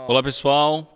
Olá, pessoal.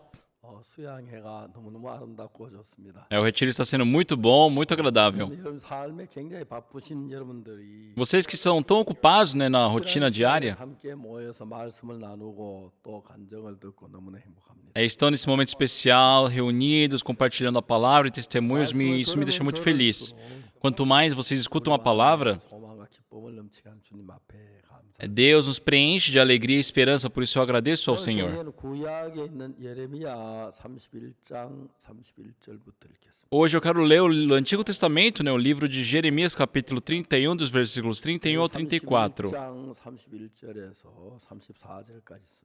수양회가 너무너무 아름답고 좋습니다. O retiro está sendo muito bom, muito agradável. 여러분 삶에 굉장히 바쁘신 여러분들이 Vocês que são tão ocupados, na 특별한 rotina 시간에 diária, 함께 모여서 말씀을 나누고 또 간증을 듣고 너무나 행복합니다. estão nesse momento especial, reunidos, compartilhando a palavra e testemunhos, isso me deixa muito feliz. Quanto mais vocês escutam a palavra, 소망과 기쁨을 넘치게 하는 주님 앞에 감사합니다. Deus nos preenche de alegria e esperança, por isso eu agradeço ao Senhor. 저희는 구약에 있는 예레미야 31장 31절부터 읽겠습니다. Hoje eu quero ler o Antigo Testamento, o livro de Jeremias, capítulo 31, dos versículos 31 ao 34. 31장 31절에서 34절까지 있습니다.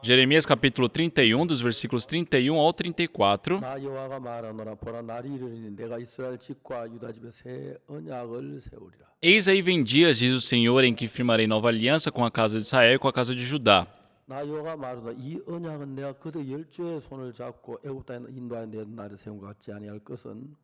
Jeremias, capítulo 31, dos versículos 31 ao 34. 나 여호와가 말하노라 보라 날이 이르리니 내가 이스라엘 집과 유다 집에 새 언약을 세우리라. Eis aí vem dias, diz o Senhor, em que firmarei nova aliança com a casa de Israel e com a casa de Judá. 나 여호와가 말하노라 이 언약은 내가 그들 열조의 손을 잡고 애굽 땅에 인도하여 내 날에 세운 것 같지 아니할 것은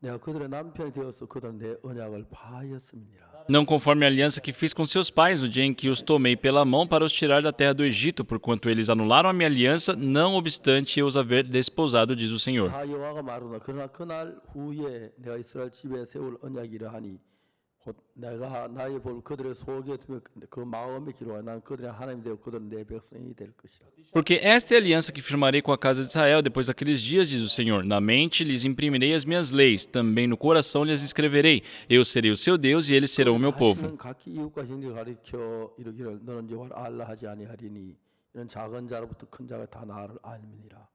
내가 그들의 남편이 되어서 그들은 내 언약을 파하였음이니라. Não conforme a aliança que fiz com seus pais no dia em que os tomei pela mão para os tirar da terra do Egito, porquanto eles anularam a minha aliança, não obstante eu os haver desposado, diz o Senhor. 나 여호와가 말하노라 그러나 그날 후에 내가 이스라엘 집에 세울 언약이라 하니 곧 내가 나의 볼 그들의 속에 두며 그 마음에 기로하여 난 그들의 하나님이 되어 그들은 내 백성이 될 것이라. Porque esta é a aliança que firmarei com a casa de Israel depois daqueles dias, diz o Senhor. Na mente lhes imprimirei as minhas leis, também no coração lhes escreverei. Eu serei o seu Deus e eles serão o meu povo. 다시는 각기 이웃과 형제를 가리켜 이르기를 너는 여호와를 알라 하지 아니하리니 이는 작은 자로부터 큰 자가 다 나를 알미니라.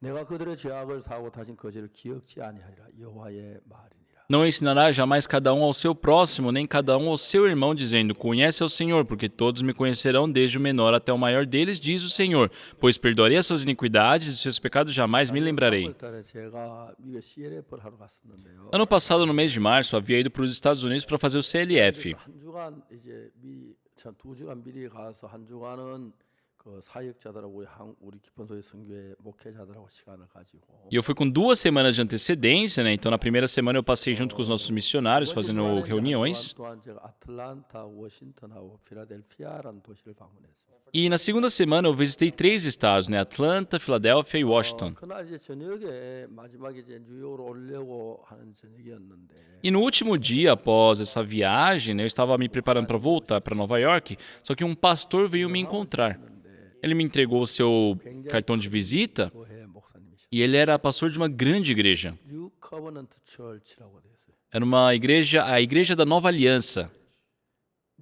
내가 그들의 죄악을 사하고 다신 거짓을 기억지 아니하리라. 여호와의 말이니라. Não ensinará jamais cada um ao seu próximo, nem cada um ao seu irmão, dizendo, conhece ao Senhor, porque todos me conhecerão, desde o menor até o maior deles, diz o Senhor. Pois perdoarei as suas iniquidades e os seus pecados jamais me lembrarei. 3월달에 제가 미국 CLF를 하러 갔었는데요. Ano passado, no mês de março, havia ido para os Estados Unidos para fazer o CLF. 한 주간 이제 미리 두 주간 미리 가서 한 주간은 그 사역자들하고 우리 기쁜소리 선교회 목회자들하고 시간을 가지고 E eu fui com 2 semanas de antecedência, Então, na primeira semana eu passei junto com os nossos missionários, fazendo reuniões. 또한 제가 아틀란타, 워싱턴하고 필라델피아라는 도시를 방문했습니다. E na segunda semana eu visitei 3 estados, Atlanta, Filadélfia e Washington. 그날 이제 저녁에 마지막에 이제 뉴욕으로 오려고 하는 저녁이었는데 E no último dia, após essa viagem, eu estava me preparando para voltar para Nova York, só que um pastor veio me encontrar. Ele me entregou o seu cartão de visita 교회 목사님이시죠. e ele era pastor de uma grande igreja. 뉴 커버넌트 처치라고 돼 있어요. Era uma igreja, a igreja da Nova Aliança.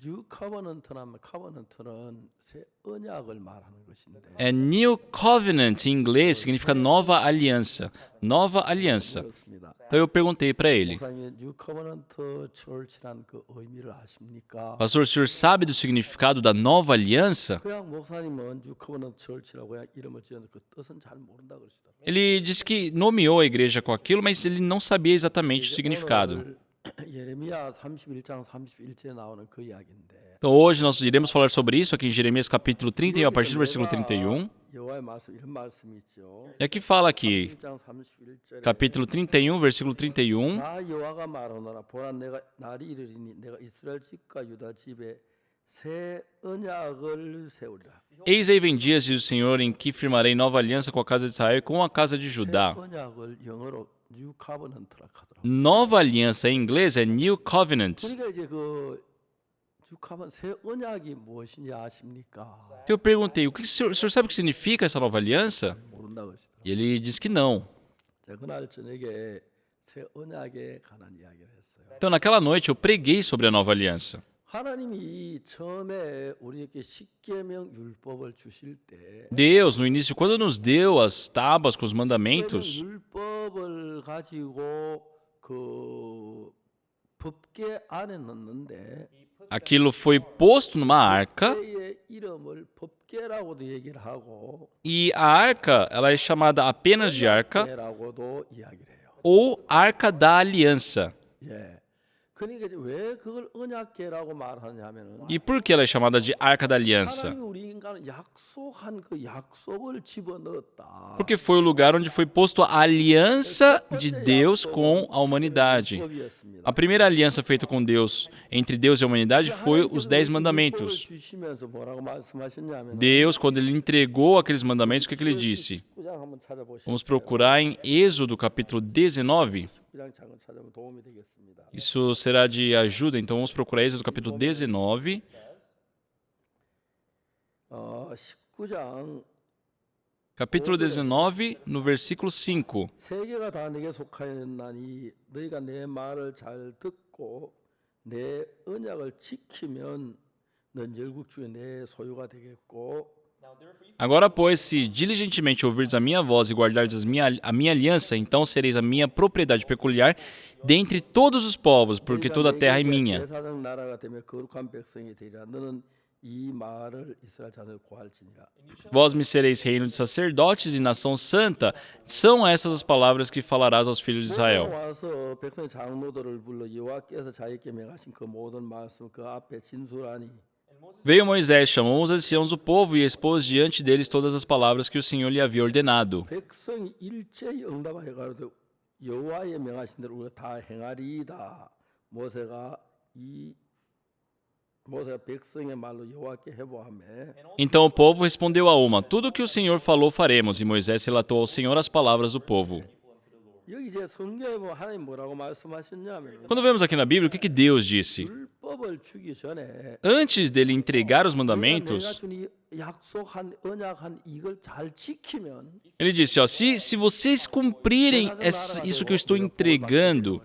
뉴 커버넌트라면 커버넌트는 새 언약을 말하는 것인데 É New Covenant em inglês significa nova aliança. Nova aliança. 그렇습니다. Então eu perguntei para ele, 목사님 뉴 커버넌트 처치란 그 의미를 아십니까? pastor, o senhor sabe do significado da nova aliança? 그냥 목사님은 뉴 커버넌트 처치라고 그냥 이름을 지었는데 그 뜻은 잘 모른다 그러시더라고요. Ele disse que nomeou a igreja com aquilo, mas ele não sabia exatamente o significado. 오늘 예레미야 31장 31절에 나오는 그 이야기인데 Então hoje nós iremos falar sobre isso aqui em Jeremias capítulo 31, a partir do versículo 31. 여호와의 말씀 이런 말씀이 있죠. E aqui fala aqui, 31장 31절에 capítulo 31, versículo 31. 나 여호와가 말하노라 보라 내가 날이 이르리니 내가 이스라엘 집과 유다 집에 새 언약을 세우리라. Eis aí vem dias, diz o Senhor, em que firmarei nova aliança com a casa de Israel e com a casa de 새 Judá. 언약을 영어로 뉴 커버넌트라 하더라고요. Nova aliança em inglês é New Covenant. 그러니까 이제 그뉴 커버 새 언약이 무엇인지 아십니까? Eu perguntei, o senhor sabe o que significa essa nova aliança? 모른다 그러시더라고요. E ele disse que não. 제가 그날 저녁에 새 언약에 관한 이야기를 했어요. Então naquela noite eu preguei sobre a nova aliança. 하나님이 처음에 우리에게 십계명 율법을 주실 때 Deus, no início, quando nos deu as tábuas com os mandamentos, 율법을 가지고 그 법계 안에 넣는데 aquilo foi posto numa arca 그의 이름을 법계라고도 얘기를 하고 e a arca, ela é chamada apenas de arca 라고도 이야기를 해요. ou arca da aliança. 예. 그러니까 이제 왜 그걸 언약궤라고 말하냐면은 E por que ela é chamada de Arca da Aliança? 하나님이 우리 인간을 약속한 그 약속을 집어넣었다. Porque foi o lugar onde foi posto a aliança de Deus com a humanidade. A primeira aliança feita com Deus, entre Deus e a humanidade, foi os 10 mandamentos. 주시면서 뭐라고 말씀하셨냐면 Deus, quando ele entregou aqueles mandamentos, o que ele disse? 한번 찾아보시면 Vamos procurar em Êxodo, capítulo 19. 잠깐 찾아보면 도움이 되겠습니다. Isso será de ajuda, então vamos procurar Êxodo, capítulo 19. 19장 Capítulo 19, no versículo 5. 세계가 다 내게 속하였나니 너희가 내 말을 잘 듣고 내 언약을 지키면 넌 열국 중에 내 소유가 되겠고 Agora, pois, se diligentemente ouvirdes a minha voz e guardardes a minha aliança, então sereis a minha propriedade peculiar dentre todos os povos, porque toda a terra é minha. 제사장 나라가 되며 거룩한 백성이 되리라. 너는 이 말을 이스라엘 자손에 고할지니라. Vós me sereis reino de sacerdotes e nação santa. São essas as palavras que falarás aos filhos de Israel. 와서 백성의 장로들을 불러 여호와께서 자기께 명하신 그 모든 말씀 그 앞에 진술하니 Veio Moisés, chamou os anciãos do povo e expôs diante deles todas as palavras que o Senhor lhe havia ordenado. 백성이 일제히 응답하여 가로되 여호와의 명하신 대로 우리가 다 행하리이다. 모세가 백성의 말로 여호와께 해보하며 Então o povo respondeu a uma: Tudo o que o Senhor falou faremos. E Moisés relatou ao Senhor as palavras do povo. 여기 이제 성경에 보면 하나님 뭐라고 말씀하셨냐면 Quando vemos aqui na Bíblia, o que Deus disse? 율법을 주기 전에 Antes dele entregar os 내가 mandamentos, 준 이 약속한 언약한 이걸 잘 지키면 ele disse, ó, se vocês cumprirem isso que eu estou entregando,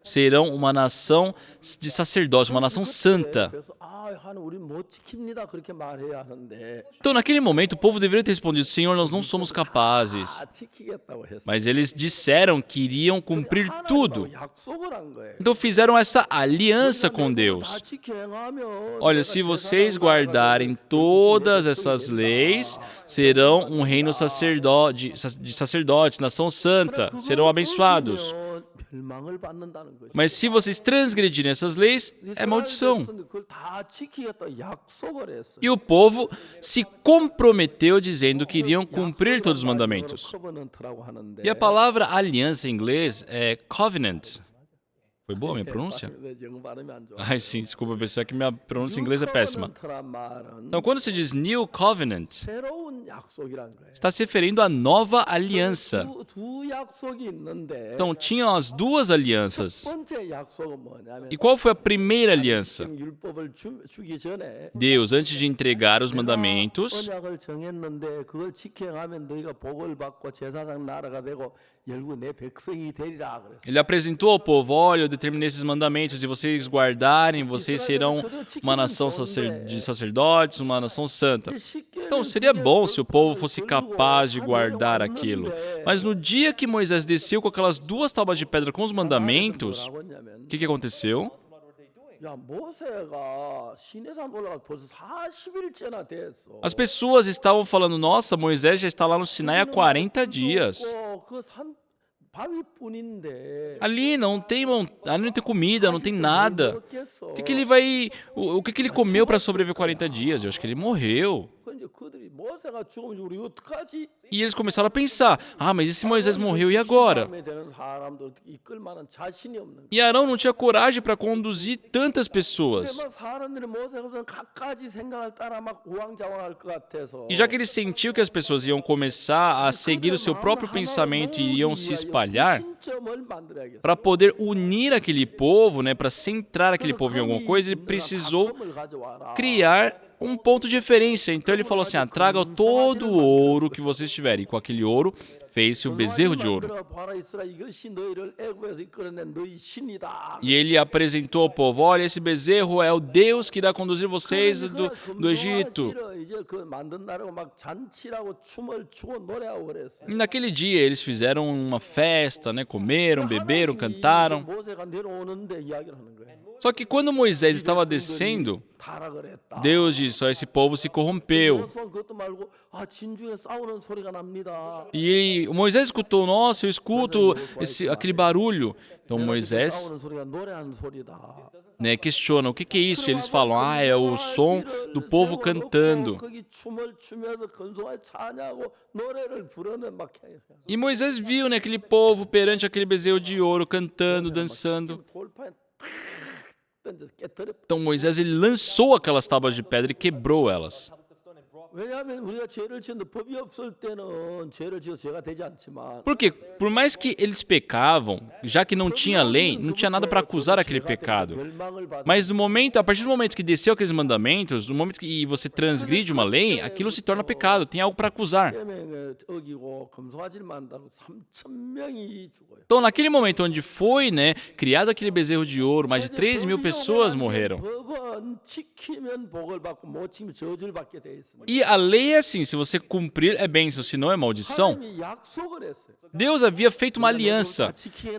serão uma nação de sacerdócio, uma nação santa. 그래서 하나님 우리 못 지킵니다 그렇게 말해야 하는데 Então, naquele momento, o povo deveria ter respondido, Senhor, nós não somos capazes. 다 지키겠다고 했어. Mas eles disseram que iriam cumprir tudo. 약속을 한 거예요. Então fizeram essa aliança com Deus. 다 지켜 행하면 Olha, se vocês guardarem todas essas leis, serão um reino de sacerdotes, nação santa, serão abençoados. 멸망을 받는다는 거죠. Mas se vocês transgredirem essas leis, é maldição. 그걸 다 지키겠다 약속을 했어. E o povo se comprometeu dizendo que iriam cumprir todos os mandamentos. covenant라고 하는데 E a palavra aliança em inglês é covenant. Foi boa a minha pronúncia? 영어 발음이 안 좋아. Ai, sim, desculpa, pessoal, é que minha pronúncia em inglês é péssima. covenant란 말은 Então, quando se diz New Covenant, 새로운 약속이란 거예요. está se referindo à nova aliança. 두 약속이 있는데 Então, tinham as duas alianças. 첫 번째 약속은 뭐냐면 E qual foi a primeira aliança? 율법을 주기 전에 Deus, antes de entregar os mandamentos, 언약을 정했는데 그걸 지켜 행하면 너희가 복을 받고 제사장 나라가 되고 결국 내 백성이 되리라 그랬어. ele apresentou ao povo, olha, eu determinei esses mandamentos, e vocês guardarem, vocês serão uma nação de sacerdotes, uma nação santa. Então, seria bom se o povo fosse capaz de guardar aquilo. Mas no dia que Moisés desceu com aquelas duas tábuas de pedra com os mandamentos, o que aconteceu? 야, 모세가 시내산 올라가 벌써 40일째나 됐어. As pessoas estavam falando, nossa, Moisés já está lá no Sinai há 40 dias. 그산 바위뿐인데 Ali não tem comida, não tem nada. O que ele comeu para sobreviver 40 dias? Eu acho que ele morreu. 근데 그들이 모세가 죽으면 우리 어떡하지? E eles começaram a pensar, mas e se Moisés morreu, e agora? 되는 사람도 이끌 만한 자신이 없는 거야. E Arão não tinha coragem para conduzir tantas pessoas. 막 사람들이 모세가 우선 갖가지 생각을 따라 막 우왕좌왕할 것 같아서 E já que ele sentiu que as pessoas iam começar a seguir o seu próprio pensamento e iriam se espalhar, 신점을 만들어야겠어. para poder unir aquele povo, né, para centrar aquele povo em alguma coisa, ele precisou criar um ponto de referência. Então ele falou assim, traga todo o ouro que vocês tiverem. E com aquele ouro, fez-se o bezerro de ouro. E ele apresentou ao povo, olha, esse bezerro é o Deus que irá conduzir vocês do Egito. E naquele dia eles fizeram uma festa, né, comeram, beberam, cantaram. Só que quando Moisés estava descendo, 타락을 했다. Deus disse, ó, esse povo se corrompeu. 여호수아는 그것도 말고 진중에 싸우는 소리가 납니다. E Moisés escutou, nossa, eu escuto aquele barulho. Então Moisés, 싸우는 소리가 노래하는 소리다. né, questiona, o que é isso? Eles falam, é o som do povo cantando. 거기 춤을 추면서 건성하게 찬양하고 노래를 부르는 막 E Moisés viu, né, aquele povo perante aquele bezerro de ouro, cantando, dançando. 돌판에 탁 던져서 깨뜨려. Então Moisés ele lançou aquelas tábuas de pedra e quebrou elas. 왜냐하면 우리가 죄를 지었는데 법이 없을 때는 죄를 지어서 죄가 되지 않지만 Porque, por mais que eles pecavam, já que não tinha lei, não tinha nada para acusar aquele pecado. 멸망을 받는 Mas no momento, a partir do momento que desceu aqueles mandamentos, no momento que você transgride uma lei, aquilo se torna pecado, tem algo para acusar. 계명을 어기고 검소하지를 않는다고 3,000명이 죽어요. Então, naquele momento onde foi, né, criado aquele bezerro de ouro, mais de 3.000 pessoas morreram. 법은 지키면 복을 받고 못 지키면 저주를 받게 돼 있습니다. E a lei é assim, se você cumprir é bênção, se não é maldição. 하나님이 약속을 했어요. Deus havia feito uma aliança.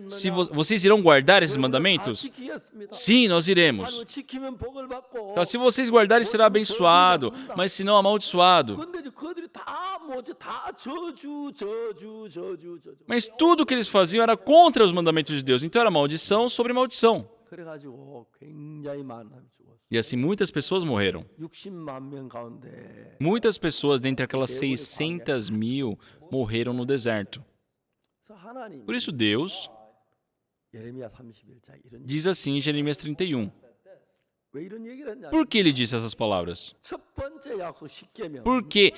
Se vocês irão guardar esses mandamentos? 지키겠습니다. Sim, nós iremos. 하나님 지키면 복을 받고 Então, se vocês guardarem, será abençoado, mas se não, amaldiçoado. 근데 이제 그들이 다 뭐지? 다 저주. Mas tudo que eles faziam era contra os mandamentos de Deus. Então era maldição sobre maldição. 그래가지고 굉장히 많은 사람이 죽었어요. E assim muitas pessoas morreram. 60만 명 가운데 Muitas pessoas, dentre aquelas 600.000, morreram no deserto. 그래서 하나님 Por isso Deus 예레미야 31장 이런 diz assim em Jeremias 31. 왜 이런 얘기를 했냐? Por que ele disse essas palavras? 첫 번째 약속 10계명 Porque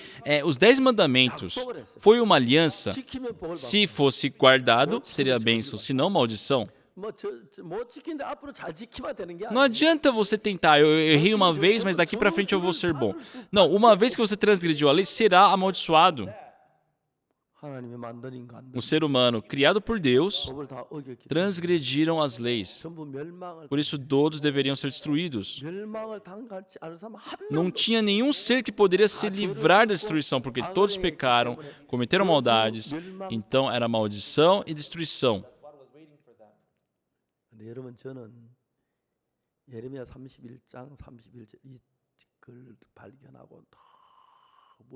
os 10 mandamentos foi uma aliança. 지키면 복을 받고 Se fosse guardado, seria bênção, se não, maldição. 못 지키는데 앞으로 잘 지키면 되는 게 Não 아니야. adianta você tentar, eu errei uma vez, mas daqui pra frente eu vou ser bom. Não, uma vez que você transgrediu a lei, será amaldiçoado. 하나님이 만든 인간들 O ser humano, criado por Deus, 법을 다 어겼기 때문에 transgrediram as leis. 전부 멸망을 Por isso todos deveriam ser destruídos. 멸망을 당하지 않은 사람 한 Não 명도 tinha nenhum ser que poderia se livrar da destruição, porque todos pecaram, cometeram maldades. Então era maldição e destruição. 근데 여러분 저는 예레미야 31장 31절 이 글을 발견하고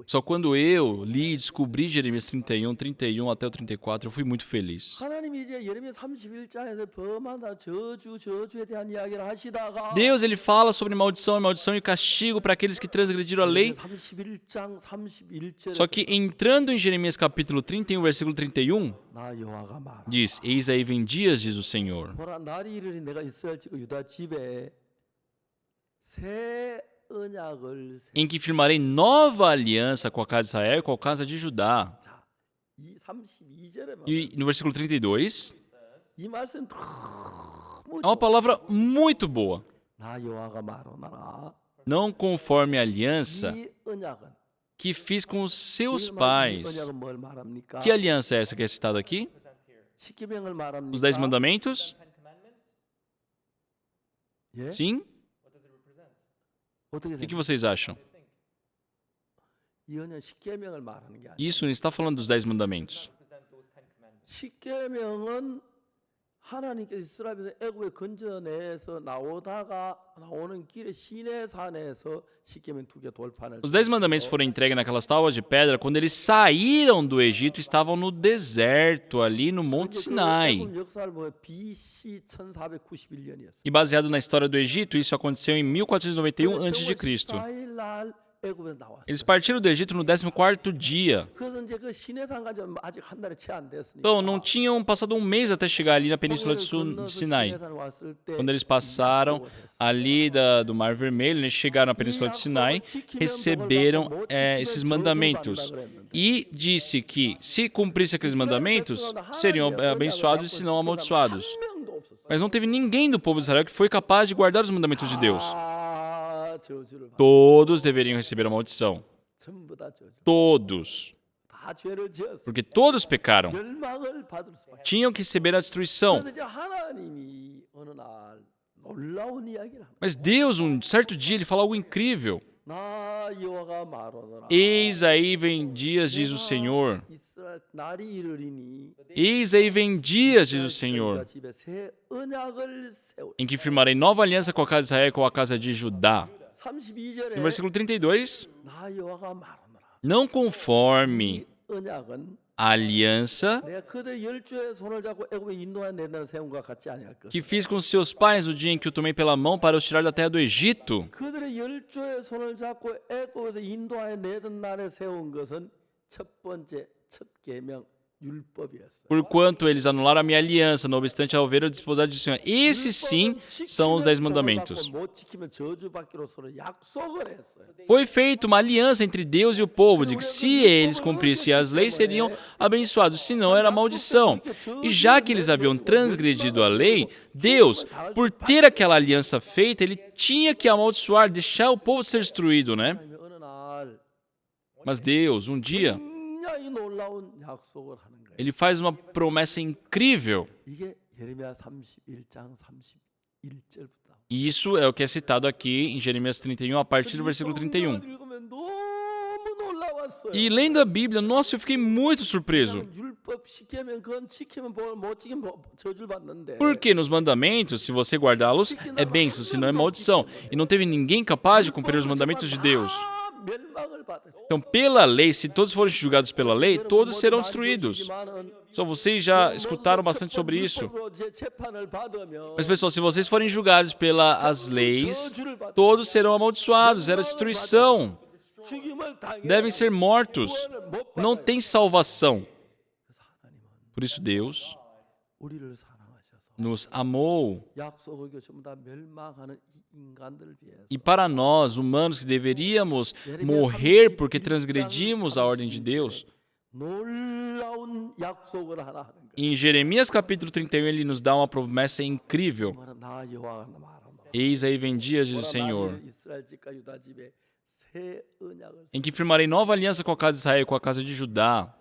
Só quando eu li e descobri Jeremias 31 até o 34, eu fui muito feliz. 하나님이 이제 예레미야 31장에서 범하다 저주에 대한 이야기를 하시다가 Deus, ele fala sobre maldição e castigo para aqueles que transgrediram a lei. 31장 31절에 Só que entrando em Jeremias capítulo 31, versículo 31, 나 여호와가 말하 diz, eis aí vem dias, diz o Senhor, 보라 날이 이르니 내가 이스라엘 집 유다 집에 새 언약을 em que firmarei nova aliança com a casa de Israel e com a casa de Judá. 자, 이 32절에 E no versículo 32, 이 말씀 너무 é uma palavra muito boa. 나 여호와가 말하노라 Não conforme a aliança 이 언약은 que fiz com os seus 이 pais. 언약은 뭘 말합니까? Que aliança é essa que é citada aqui? 십계명을 말합니까? Os 10 mandamentos? 예? Sim? 어떻게 O que 생각해요? vocês acham? 이 언약 십계명을 말하는 게 아니에요. Isso não está falando dos 10 mandamentos. 십계명은 하나님께서 이스라엘에서 애굽에 건져내서 나오는 길에 시내산에서 십계명 2개 돌판을 Os 10 mandamentos foram entregues naquelas tábuas de pedra quando eles saíram do Egito e estavam no deserto, ali no Monte Sinai. 애굽 역사를 보면 BC 1491년이었어요. E baseado na história do Egito, isso aconteceu em 1491 a.C. 애굽에서 나왔어요. Eles partiram do Egito no 14º dia. 그래서 이제 그 시내산까지 아직 한 달에 채 안 됐으니까. Então, não tinham passado um mês até chegar ali na Península de Sinai. Quando eles passaram ali do Mar Vermelho, eles chegaram na Península de Sinai, receberam esses mandamentos. E disse que, se cumprisse aqueles mandamentos, seriam abençoados e se não amaldiçoados. Mas não teve ninguém do povo de Israel que foi capaz de guardar os mandamentos de Deus. 저주를 받. Todos deveriam receber a maldição. 전부 다 저주. Todos. 다 죄를 지었어. Porque todos pecaram. 멸망을 받을 수밖에. Tinham que receber a destruição. 그래서 이제 하나님이 어느 날 놀라운 이야기를 합니다. Mas Deus, um certo dia, ele fala algo incrível. 나 여호와가 말하노라. Eis aí vem dias, diz o Senhor, 이스라엘 날이 이르리니 Eis aí vem dias, diz o Senhor, 집에 새 언약을 세우. em que firmarei nova aliança com a casa de Israel e com a casa de Judá. 32절에 No versículo 32, 나 여호와가 말하노라. não conforme 이 언약은 a aliança 내가 그들 열조의 손을 잡고 애굽에 인도하여 내는 세운 것 같지 아니할 것. que fiz com seus pais no dia em que o tomei pela mão para os tirar da terra do Egito. 그들의 열조의 손을 잡고 애굽에서 인도하여 내던 날에 세운 것은 첫 번째 첫 계명 율법이었어요. Porquanto eles anularam a minha aliança, não obstante a ovelha desposada de Senhor. Esses sim são os 10 mandamentos. 못 지키면 저주받기로 서로 약속을 했어요. Foi feita uma aliança entre Deus e o povo, de que se eles cumprissem as leis, seriam abençoados, senão era maldição. E já que eles haviam transgredido a lei, Deus, por ter aquela aliança feita, ele tinha que amaldiçoar, deixar o povo ser destruído, né? 하나님이 어느 날 Mas Deus, um dia, 굉장히 놀라운 약속을 하는 거예요. ele faz uma promessa incrível. 이게 예레미야 31장 31절부터. E isso é o que é citado aqui em Jeremias 31, a partir do versículo 31. 읽으면 너무 놀라웠어요. E lendo a Bíblia, nossa, eu fiquei muito surpreso. 율법 시키면 그건 지키면 못 지키면 저주를 받는데. Porque nos mandamentos, se você guardá-los, é bênção, senão é maldição. E não teve ninguém capaz de cumprir os mandamentos de Deus. 멸망을 받았어요. Então, pela lei, se todos forem julgados pela lei, todos serão destruídos. Só vocês já escutaram bastante sobre isso. Mas, pessoal, se vocês forem julgados pelas leis, todos serão amaldiçoados. Era destruição. Devem ser mortos. Não tem salvação. Por isso, Deus 우리를 사랑하셔서 nos amou. 약속을 이겨 전부 다 멸망하는 이 인간들을 위해서 E para nós, humanos, que deveríamos morrer porque transgredimos a ordem de Deus, 놀라운 약속을 하나 하는 거예요. em Jeremias capítulo 31, ele nos dá uma promessa incrível. 나 여호와가 말하노라. Eis aí vem dias, diz o Senhor, 나는 이스라엘 집과 유다 집에 새 언약을. em que firmarei nova aliança com a casa de Israel e com a casa de Judá.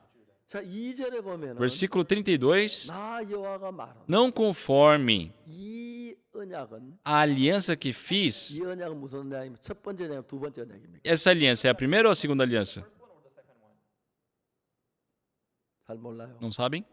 자, 2절에 보면은 Versículo 32, 나 여호와가 말하노라. não conforme 이 언약은 a aliança que fiz. 이 언약은 무슨 언약입니까? 첫 번째 언약, 두 번째 언약입니까? Essa aliança é a primeira ou a segunda aliança? 잘 몰라요. Não sabem?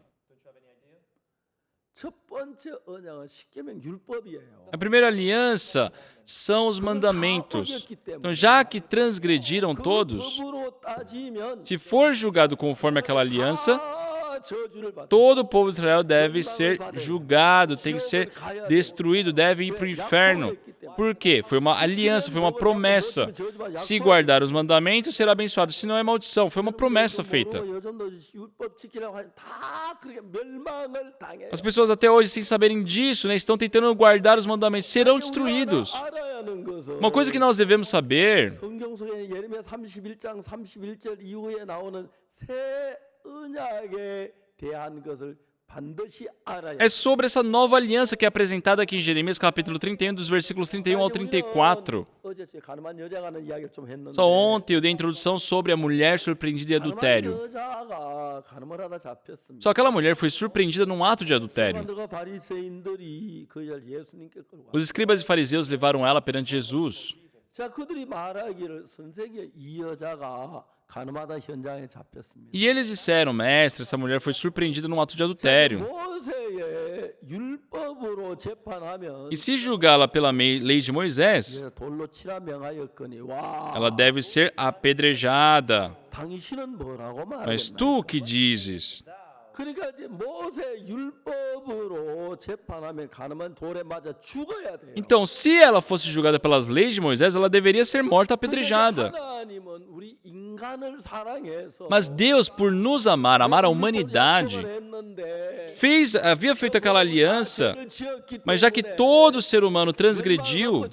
첫 번째 언약은 십계명 율법이에요. A primeira aliança são os mandamentos. Então, já que transgrediram todos, 법으로 따지면 se for julgado conforme aquela aliança, 다 저주를 받아. todo o povo de Israel deve ser julgado, tem que ser destruído, deve ir para o inferno. Por quê? Foi uma aliança, foi uma promessa. Se guardar os mandamentos, será abençoado. Se não, é maldição. Foi uma promessa feita. 요즘도 율법 지키려고 하니 다 그렇게 멸망을 당해요. As pessoas até hoje, sem saberem disso, né, estão tentando guardar os mandamentos. Serão destruídos. 알아야 하는 것은 Uma coisa que nós devemos saber 성경 속에 예레미야 31장 31절 이후에 나오는 새 언약에 대한 것을 반드시 알아야 é sobre essa nova aliança que é apresentada aqui em Jeremias capítulo 31, dos versículos 31 ao 34. 어제 가늠한 여자가 하는 이야기를 좀 했는데 Só ontem eu dei a introdução sobre a mulher surpreendida em adultério. 가늠한 여자가 가늠을 하다 잡혔습니다. Só que aquela mulher foi surpreendida num ato de adultério. 사람들과 바리새인들이 그 여자를 예수님께 끌고 Os escribas e fariseus levaram ela perante Jesus. 자, 그들이 말하기를 선생님 이 여자가 가늠하다 현장에 잡혔습니다. E eles disseram, mestre, essa mulher foi surpreendida num ato de adultério. 모세의 율법으로 재판하면 E se julgá-la pela lei de Moisés, 돌로 치라 명하였거니 와 ela deve ser apedrejada. 당신은 뭐라고 Mas 말하겠나? tu que dizes? 그러니까 이제 모세 율법으로 재판하면 가늠한 돌에 맞아 죽어야 돼요. Então, se ela fosse julgada pelas leis de Moisés, ela deveria ser morta apedrejada. 하나님은 우리 인간을 사랑해서 Mas Deus, por nos amar, amar a humanidade, havia feito aquela aliança, mas já que todo ser humano transgrediu,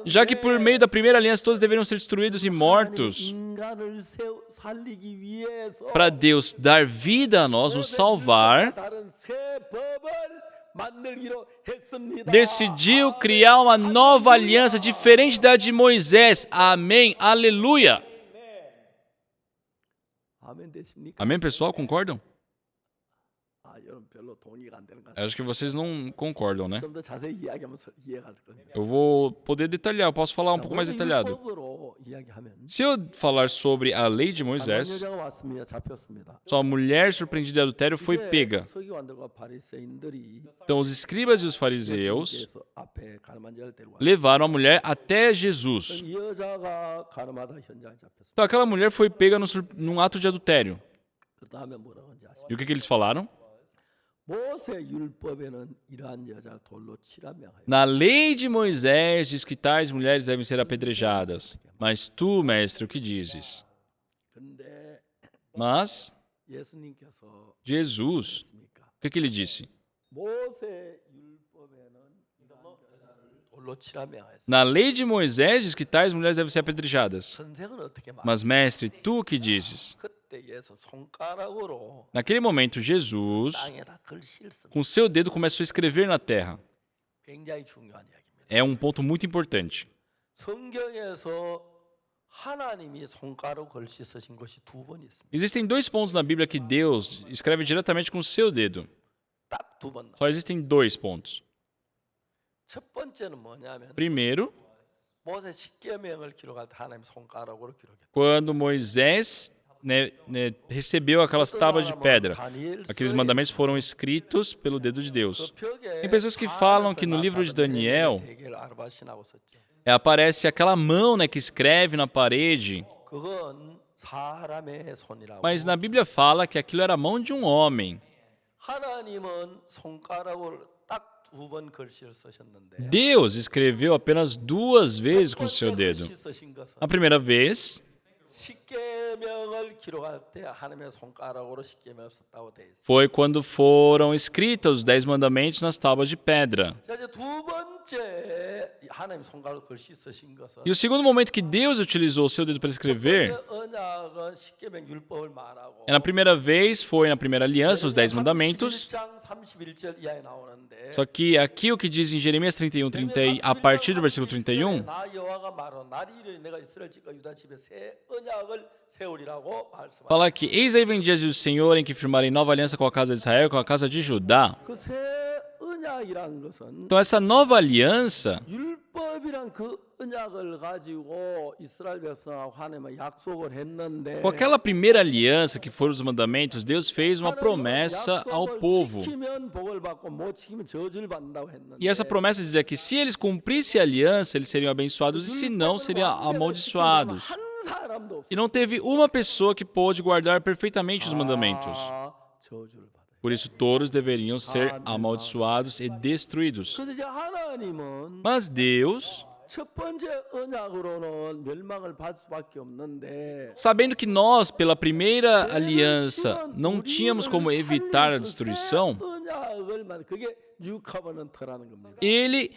já que por meio da primeira aliança todos deveriam ser destruídos e mortos, para Deus dar vida a nós, nos salvar, decidiu criar uma nova aliança diferente da de Moisés. Amém. Aleluia. Amém, pessoal? Concordam? Acho que vocês não concordam, né? Eu vou poder detalhar, eu posso falar um pouco mais detalhado. 이야기하면 Se eu falar sobre a lei de 가나안 Moisés, 여자가 왔습니다. 잡혔습니다. só a mulher surpreendida de adultério foi 이제 pega. 서기관들과 바리새인들이 Então os escribas e os fariseus 예수님께서 앞에 가늠한 자를 데려왔어요. levaram a mulher até Jesus. 이 여자가 가늠하다 현장에 잡혔습니다. Então aquela mulher foi pega num ato de adultério. 그 다음에 뭐라고 하는지 아십니까? E o que eles falaram? 모세 율법에는 이러한 여자를 돌로 치라 명하여. Na lei de Moisés diz que tais mulheres devem ser apedrejadas. Mas tu, mestre, o que dizes? 근데 Mas 예수님께서 Jesus, 뭡니까? o que ele disse? 모세 율법에는 이러한 여자를 돌로 치라 명하였어. Na lei de Moisés diz que tais mulheres devem ser apedrejadas. 선생은 어떻게 말? Mas, mestre, tu o que dizes? 그때 예수 손가락으로 Naquele momento, Jesus, 땅에다 글씨를 씁니다. com seu dedo, começou a escrever na terra. 굉장히 중요한 이야기입니다. É um ponto muito importante. 성경에서 하나님이 손가락 글씨 쓰신 것이 두 번 있습니다. Existem dois pontos na Bíblia que Deus escreve diretamente com seu dedo. 딱 두 번. Só existem dois pontos. 첫 번째는 뭐냐면 Primeiro, 모세 십계명을 기록할 때 하나님 손가락으로 기록했다. quando Moisés recebeu aquelas tábuas de pedra. Aqueles mandamentos foram escritos pelo dedo de Deus. Tem pessoas que falam que no livro de Daniel aparece aquela mão, que escreve na parede. 그건 사람의 손이라고. Mas na Bíblia fala que aquilo era a mão de um homem. 하나님은 손가락을 딱 두 번 글씨를 쓰셨는데 Deus escreveu apenas duas vezes com seu dedo. 글씨 쓰신 것은 A primeira vez 십계명을 기록할 때 하나님의 손가락으로 십계명을 썼다고 돼 있어요. foi quando foram escritos os 10 mandamentos nas tábuas de pedra. 자, 이제 두 번째 하나님 손가락으로 글씨 쓰신 것은 E o segundo momento que Deus utilizou o seu dedo para escrever, 언약은 십계명 율법을 말하고 na primeira vez foi na primeira aliança, os 10 mandamentos. 31장 31절 이하에 나오는데 Só que aqui o que diz em Jeremias 31, 30, a partir do versículo 31, 나 여호와가 말하노 날이 이르니 내가 이스라엘 집과 유다 집에 새 언약을 세우리라고 말씀하셨다. fala que eis aí vem dias do Senhor em que firmarei nova aliança com a casa de Israel e com a casa de Judá. 그 새 언약이란 것은 Então essa nova aliança, 율법이란 그 언약을 가지고 이스라엘 백성하고 하나님은 약속을 했는데 com aquela primeira aliança que foram os mandamentos, Deus fez uma promessa ao povo. 지키면 복을 받고 못 지키면 저주를 받는다고 했는데 E essa promessa dizia que se eles cumprissem a aliança, eles seriam abençoados e se não, seriam amaldiçoados. 한 사람도 없어. E não teve uma pessoa que pôde guardar perfeitamente os mandamentos. 저주를 받아요. Por isso todos deveriam ser amaldiçoados e destruídos. 그래서 이제 하나님은 Mas Deus, 첫 번째 언약으로는 멸망을 받을 수밖에 없는데 sabendo que nós, pela primeira aliança, não tínhamos como evitar a destruição, 언약을 그게 뉴 커버넌트라는 겁니다. Ele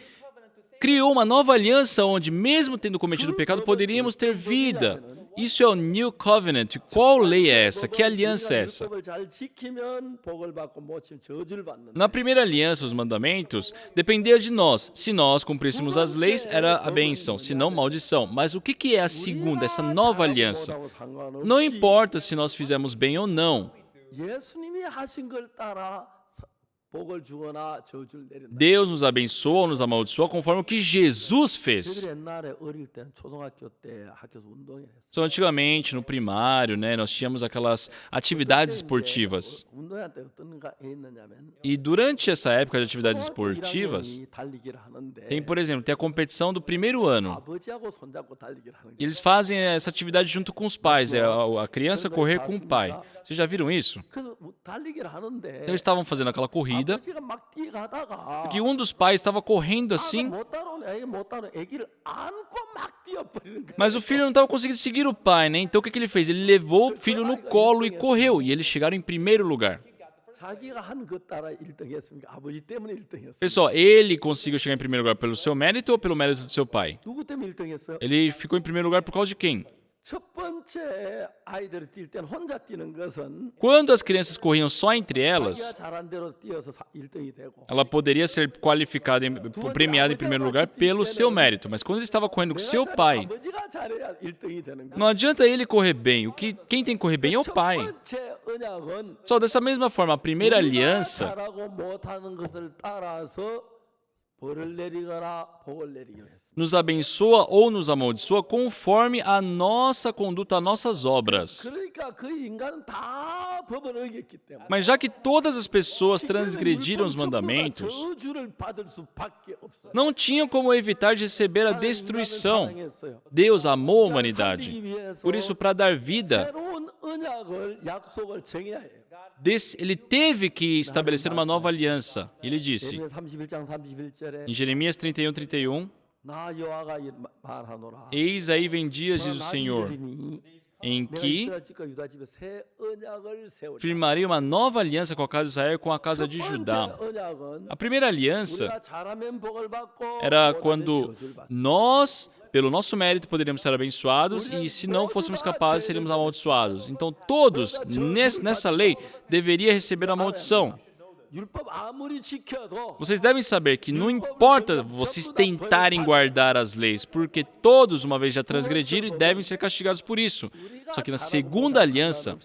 criou uma nova aliança onde, mesmo tendo cometido pecado, poderíamos ter vida. Isso é o New Covenant. Qual lei é essa? Que aliança é essa? 율법을 잘 지키면 복을 받고 못 지키면 저주를 받는다. Na primeira aliança, os mandamentos, dependia de nós. Se nós cumpríssemos as leis, era a bênção, se não, maldição. Mas o que é a segunda, essa nova aliança? Não importa se nós fizemos bem ou não. 예수님이 하신 걸 따라 복을 주거나 저주를 내린다. Deus nos abençoa ou nos amaldiçoa conforme o que Jesus fez. 저희들 옛날에 어릴 때 초등학교 때 학교에서 운동회 했어요. Então, antigamente, no primário, nós tínhamos aquelas atividades esportivas. 운동회 때 어떤 가 했느냐면 E durante essa época de atividades esportivas, 달리기를 하는데 tem, por exemplo, tem a competição do primeiro ano. 아버지하고 손잡고 달리기를 하는 E 거예요. eles fazem essa atividade junto com os pais, é a criança correr com o pai. Vocês já viram isso? 그래서 달리기를 하는데 Então, eles estavam fazendo aquela corrida, 아버지가 막 뛰어가다가 que um dos pais estava correndo assim, 못 따라오는 애기를 안고 막 뛰어버리는 거예요. mas o filho não estava conseguindo seguir o pai, né? Então o que ele fez? Ele levou o filho no colo e correu. E eles chegaram em primeiro lugar. 자기가 한 것 따라 1등했습니까? 아버지 때문에 1등했어요. Pessoal, ele conseguiu chegar em primeiro lugar pelo seu mérito ou pelo mérito do seu pai? 누구 때문에 1등했어요? Ele ficou em primeiro lugar por causa de quem? 첫 번째 아이들이 뛸 때는 혼자 뛰는 것은 Quando as crianças corriam só entre elas, 자기가 잘한 대로 뛰어서 1등이 되고 ela poderia ser qualificada, premiada em primeiro lugar pelo seu mérito. Mas quando ele estava correndo com seu pai, 아버지가 잘해야 1등이 되는 거예요. não adianta ele correr bem. Quem tem que correr bem é o 첫 pai. 번째 언약은 Só dessa mesma forma, a primeira aliança 잘하고 못하는 것을 따라서 벌을 내리거나 복을 내리기로 했습니다. nos abençoa ou nos amaldiçoa conforme a nossa conduta, as nossas obras. 그러니까 그 인간은 다 법을 어겼기 때문에 Mas já que todas as pessoas transgrediram os mandamentos, 저주를 받을 수밖에 없어요. não tinham como evitar de receber a destruição. 사랑했어요. Deus amou a humanidade. Por isso, para dar vida, 새로운 언약을 약속을 정해야 해요. ele teve que estabelecer uma nova aliança. Ele disse, 예레미야 31장 31절에 em Jeremias 31, 31, 나 여호와가 말하노라. Eis aí vem dias, diz o Senhor, em 내가 que 이스라엘 집과 유다 집에 새 언약을 세우리라. firmarei uma nova aliança com a casa de Israel e com a casa de Judá. A primeira aliança 우리가 잘하면 복을 받고 era 못하면 quando 저주를 받습니다. nós, pelo nosso mérito, poderíamos ser abençoados e, se não fôssemos capazes, seríamos amaldiçoados. Então, todos nessa lei deveriam receber a maldição. 율법 아무리 지켜도 Vocês devem saber que não importa vocês tentarem guardar as leis, porque todos, uma vez já transgrediram, e devem ser castigados por isso. Só que na segunda aliança,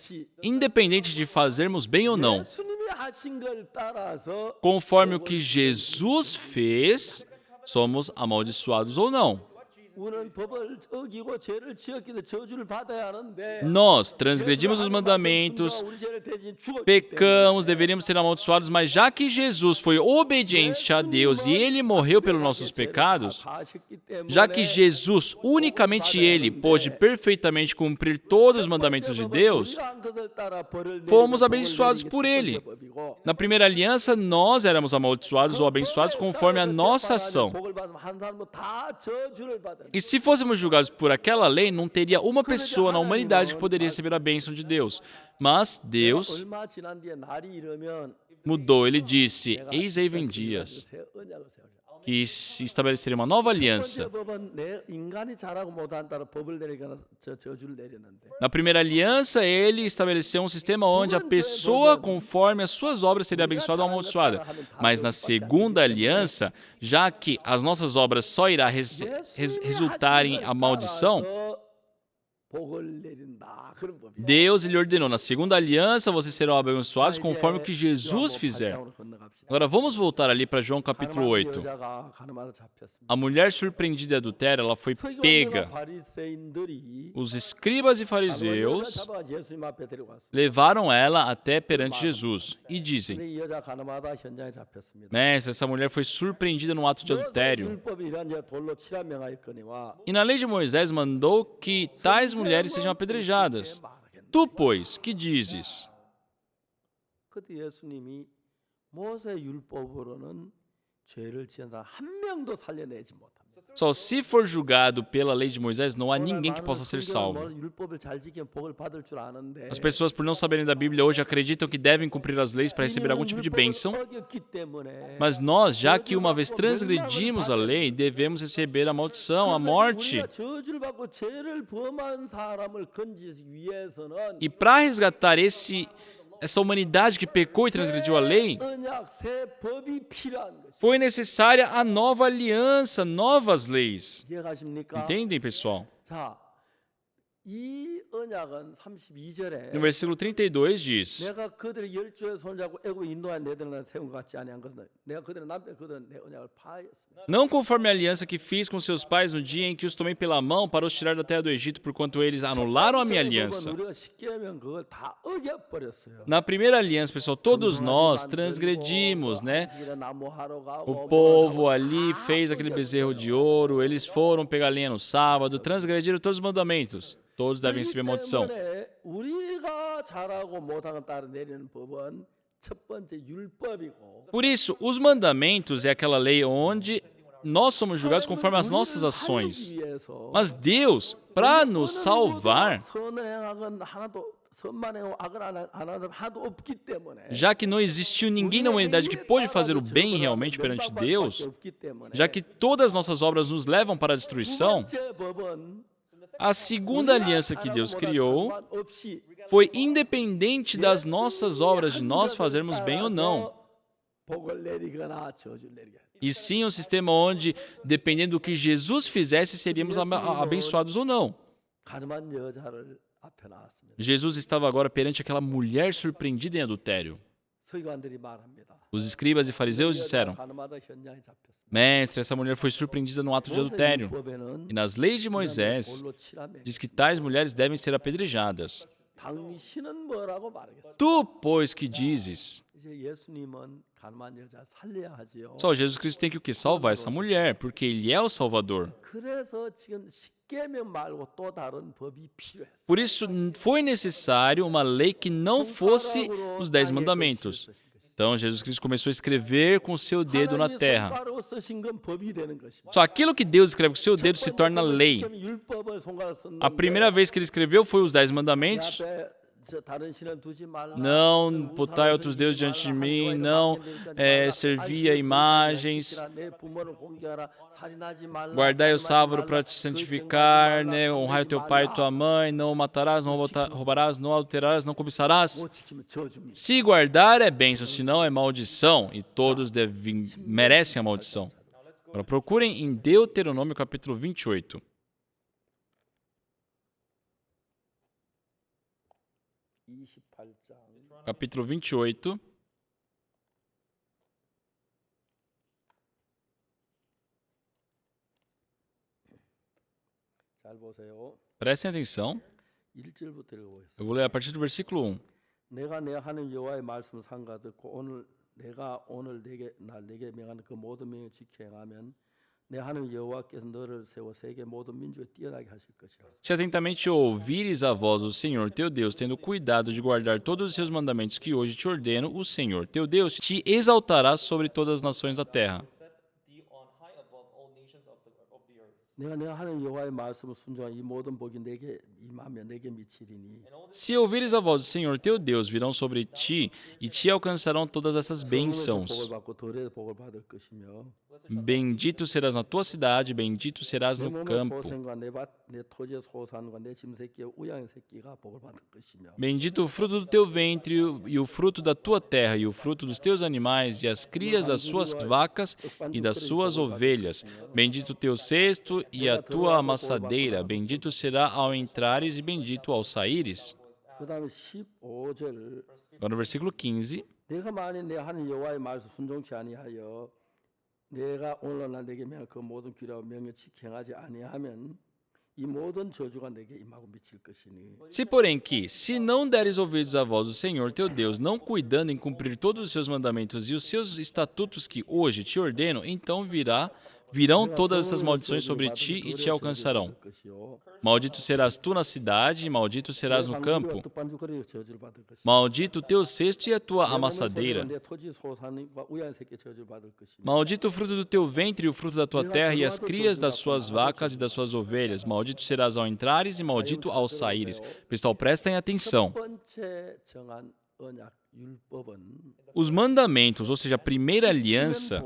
independente de fazermos bem ou não, 예수님이 하신 걸 따라서 conforme o que Jesus fez, somos amaldiçoados ou não. 우리는 법을 어기고 죄를 지었기 때문에 저주를 받아야 하는데 Nós transgredimos os mandamentos, 우리 죄를 대신 죽었기 pecamos, deveríamos ser amaldiçoados, mas já que Jesus foi obediente a Deus e ele morreu pelos nossos pecados, já que Jesus, unicamente ele, pôde perfeitamente cumprir todos os mandamentos de Deus, fomos abençoados por ele. Na primeira aliança, nós éramos amaldiçoados ou abençoados conforme a nossa ação. E se fôssemos julgados por aquela lei, não teria uma pessoa na humanidade que poderia receber a bênção de Deus. Mas Deus 얼마 지난 뒤에 날이 이르면 mudou. Ele disse, eis aí vem dias, 새 언약을 세우리라. que se estabeleceria uma nova aliança. 첫 번째 법은 내 인간이 잘하고 못한 따라 법을 내리거나 저주를 내렸는데 Na primeira aliança, ele estabeleceu um sistema onde a pessoa, conforme as suas obras, seria abençoada ou amaldiçoada. Mas na segunda aliança, já que as nossas obras só irá resultar em a maldição, 복을 내린다. 그런 법이야. Deus lhe ordenou, na segunda aliança, vocês serão abençoados conforme o que Jesus fizer. Agora vamos voltar ali para João capítulo 8. 여자가 가늠하다 잡혔습니다. A mulher surpreendida e adultéria, ela foi pega. 바리새인들이 Os escribas e fariseus 잡아 예수님 앞에 데려갔습니다. levaram ela até perante Jesus e dizem, 이 여자 가늠하다 현장에 잡혔습니다. Mestre, essa mulher foi surpreendida no ato de adultério. 율법이 이런 자 돌로 치라 명하였거니와 E na lei de Moisés mandou que tais mulheres sejam apedrejadas. Tu, pois, que dizes? 그때 예수님이 모세 율법으로는 죄를 지은 사람 한 명도 살려내지 못합니다. Só se for julgado pela lei de Moisés, não há ninguém que possa ser salvo. 율법을 잘 지키면 복을 받을 줄 아는데 As pessoas, por não saberem da Bíblia hoje, acreditam que devem cumprir as leis para receber algum tipo de bênção. 어겼기 때문에 Mas nós, já que uma vez transgredimos a lei, devemos receber a maldição, a morte. 우리가 저주를 받고 죄를 범한 사람을 건지기 위해서는 E para resgatar essa humanidade que pecou e transgrediu a lei, 언약 새 법이 필요한 것이. foi necessária a nova aliança, novas leis. 이해가십니까? Entendem, pessoal? 자, 이 언약은 32절에 No versículo 32 diz, 내가 그들의 열조의 손잡고 애굽 인도한 내들을 세운 것 같지 아니한 것은 내가 그들의 남편 그들은 내 언약을 파하였습니다. não conforme a aliança que fiz com seus pais no dia em que os tomei pela mão para os tirar da terra do Egito, porquanto eles anularam a minha aliança. 우리가 쉽게 하면 그걸 다 어겨버렸어요. Na primeira aliança, pessoal, todos nós transgredimos, né? O povo ali fez aquele bezerro de ouro, eles foram pegar lenha no sábado, transgrediram todos os mandamentos. Todos devem receber maldição. 우리가 잘하고 못한 것 따라 내리는 법은 첫 번째 율법이고 Por isso, os mandamentos é aquela lei onde nós somos julgados conforme as nossas ações. Mas Deus, para nos salvar, já que não existiu ninguém na humanidade que pôde fazer o bem realmente perante Deus, já que todas as nossas obras nos levam para a destruição, a segunda aliança que Deus criou foi independente das nossas obras, de nós fazermos bem ou não. E sim um sistema onde, dependendo do que Jesus fizesse, seríamos abençoados ou não. Jesus estava agora perante aquela mulher surpreendida em adultério. 서기관들이 말합니다. Os escribas e fariseus 여자가 disseram: 가늠하다 현장에 잡혔습니다. Mestre, essa mulher foi surpreendida no ato de adultério. 모세율법에는 E nas leis de Moisés, 돌로 치라매. diz que tais mulheres devem ser apedrejadas. 당신은 뭐라고 말하겠어요? Tu, pois, que dizes? 이제 예수님은 가늠한 여자 살려야 하지요. Só Jesus Cristo tem que o quê? Salvar essa mulher, porque Ele é o Salvador. 그래서 지금 십계명 말고 또 다른 법이 필요했어요. Por isso, foi necessário uma lei que não fosse os 10 mandamentos. Então, Jesus Cristo começou a escrever com o seu dedo na 하나님이 terra. 손가락으로 쓰신 건 법이 되는 것입니다. Só aquilo que Deus escreve com o seu dedo se torna lei. 율법을 손가락 썼는데 A primeira vez que ele escreveu foi os 10 mandamentos. 앞에 저 다른 신을 두지 말라. Não botai outros deuses diante de mim, não servir a imagens, guardai o sábado para te santificar, né? Honrai o teu pai e tua mãe, não matarás, não roubarás, não adulterarás, não cobiçarás. Se guardar é bênção, se não é maldição, e todos merecem a maldição. Agora procurem em Deuteronômio capítulo 28. Capítulo 28. 잘 보세요. Prestem atenção. 1절부터 읽어보겠습니다. Eu vou ler a partir do versículo 1. 내가 내 하나님 여호와의 말씀을 삼가 듣고 내가 오늘 내게 명하는 그 모든 명을 지켜 행하면 내 하나님 여호와께서 너를 세워 세계 모든 민족에 뛰어나게 하실 것이라. Se atentamente ouvires a voz do Senhor teu Deus, tendo cuidado de guardar todos os seus mandamentos que hoje te ordeno, o Senhor teu Deus te exaltará sobre todas as nações da terra. 내가 내 하나님 여호와의 말씀을 순종한 이 모든 복이 내게 임하며 내게 미치리니 Se ouvires a voz do Senhor teu Deus, virão sobre ti e te alcançarão todas essas 성읍에서 bênçãos. 복을 받고 들에서 복을 받을 것이며 Bendito serás na tua cidade, bendito serás 내 no 몸의 campo. 소생과 내 토지의 소산과 내 짐 새끼와 우양의 새끼가 복을 받을 것이며 Bendito o fruto do teu ventre e o fruto da tua terra e o fruto dos teus animais e as crias das suas vacas e das suas ovelhas. Bendito o teu cesto e a tua amassadeira. Bendito será ao entrares e bendito ao saíres. 그다음에 15절 Agora no versículo 15. 내가 만일 내 하나님 여호와의 말씀 순종치 아니하여 내가 오늘 날 내게 명할 그 모든 규례와 명령 지켜 행하지 아니하면 이 모든 저주가 내게 임하고 미칠 것이니 Se porém que, se não deres ouvidos à voz do Senhor teu Deus, não cuidando em cumprir todos os seus mandamentos e os seus estatutos que hoje te ordeno, então virão todas essas maldições sobre ti e te alcançarão. Maldito serás tu na cidade, e maldito serás no campo. Maldito o teu cesto e a tua amassadeira. Maldito o fruto do teu ventre e o fruto da tua terra e as crias das suas vacas e das suas ovelhas. Maldito serás ao entrares e maldito ao saíres. Pessoal, prestem atenção. Os mandamentos, ou seja, a primeira aliança,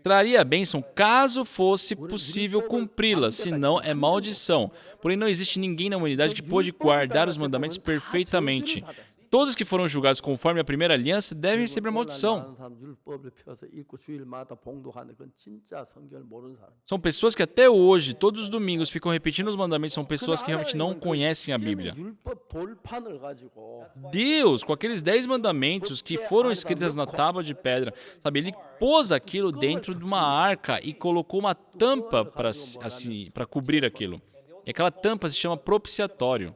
traria a bênção caso fosse possível cumpri-la, senão é maldição. Porém, não existe ninguém na humanidade que pôde guardar os mandamentos perfeitamente. Todos que foram julgados conforme a primeira aliança devem receber a maldição. São pessoas que até hoje, todos os domingos, ficam repetindo os mandamentos, são pessoas que realmente não conhecem a Bíblia. Deus, com aqueles 10 mandamentos que foram escritos na tábua de pedra, sabe, ele pôs aquilo dentro de uma arca e colocou uma tampa para cobrir aquilo. E aquela tampa se chama propiciatório.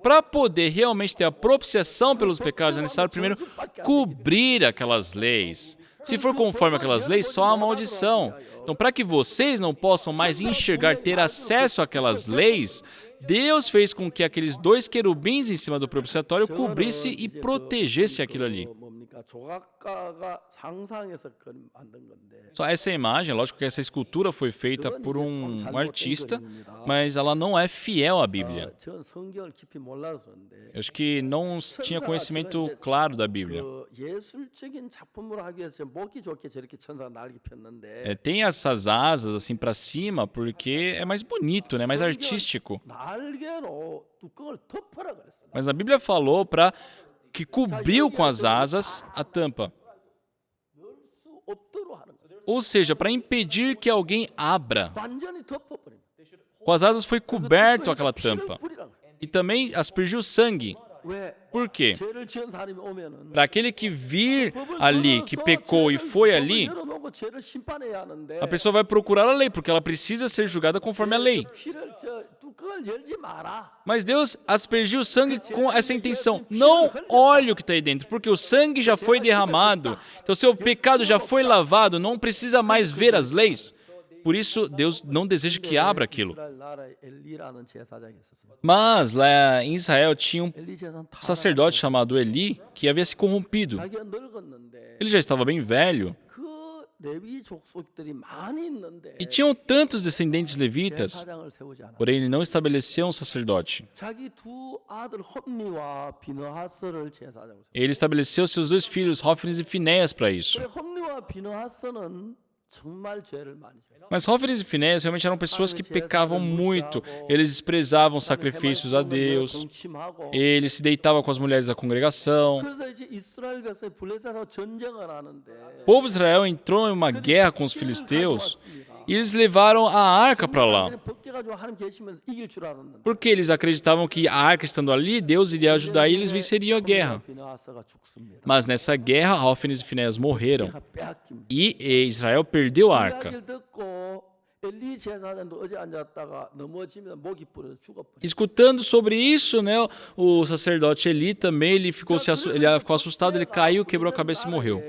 Para poder realmente ter a propiciação pelos pecados, é necessário primeiro cobrir aquelas leis. Se for conforme aquelas leis, só há maldição. Então, para que vocês não possam mais enxergar, ter acesso àquelas leis, Deus fez com que aqueles 2 querubins em cima do propiciatório cobrisse e protegesse aquilo ali. Só essa imagem, lógico que essa escultura foi feita por um artista, mas ela não é fiel à Bíblia. Eu acho que não tinha conhecimento claro da Bíblia. Tem essas asas assim para cima porque é mais bonito, né? Mais artístico. Mas a Bíblia falou para que cobriu com as asas a tampa. Ou seja, para impedir que alguém abra. Com as asas foi coberto aquela tampa. e também aspergiu sangue. 왜? Por quê? 죄를 지은 사람이 오면은 Para aquele que vir 법을 ali, que 걸어서 pecou e foi 법을 ali, 열어놓고 죄를 심판해야 하는데 a pessoa vai procurar a lei, porque ela precisa ser julgada conforme a lei. 피를 뚜껑을 열지 마라. Mas Deus aspergiu o sangue com essa intenção. Não olhe o que está aí dentro, porque o sangue já foi derramado. Então, seu pecado já foi lavado, não precisa mais ver as leis. Por isso, Deus não deseja que abra aquilo. 이스라엘 나라에 엘리라는 제사장이 있었습니다. Mas lá em Israel tinha um 엘리 제사장 다 sacerdote chamado Eli que havia se corrompido. 자기가 늙었는데 Ele já estava bem velho. 그 레위 족속들이 많이 있는데 E tinham tantos descendentes levitas, 제사장을 세우지 않아. porém ele não estabeleceu um sacerdote. 자기 두 아들 홈리와 비느하스를 제사장으로 세워. Ele estabeleceu seus dois filhos, Hófines e Finéias, para isso. 그래 홈리와 비느하스는 정말 죄를 많이 지었어요. Mas Hófines e Finéias realmente eram pessoas que pecavam muito. Eles desprezavam sacrifícios a Deus. 동침하고 Ele se deitava com as mulheres da congregação. 그래서 이제 이스라엘 백성이 블레셋하고 전쟁을 하는데 O povo de Israel entrou em uma guerra com os filisteus e eles levaram a arca para lá. 벗겨가지고 하나님 계시면 이길 줄 알았는데 Porque eles acreditavam que a arca estando ali, Deus iria ajudar e eles venceriam a guerra. 비느하스가 죽습니다. Mas nessa guerra, Hófines e Finéias morreram. 그가 빼앗깁니다. E Israel perdeu a arca. 이야기를 듣고 엘리 제사장도 어제 앉았다가 넘어지면 목이 부러져 죽어버려. Escutando sobre isso, né, o sacerdote Eli também ele ficou assustado, ele caiu, quebrou a cabeça e morreu.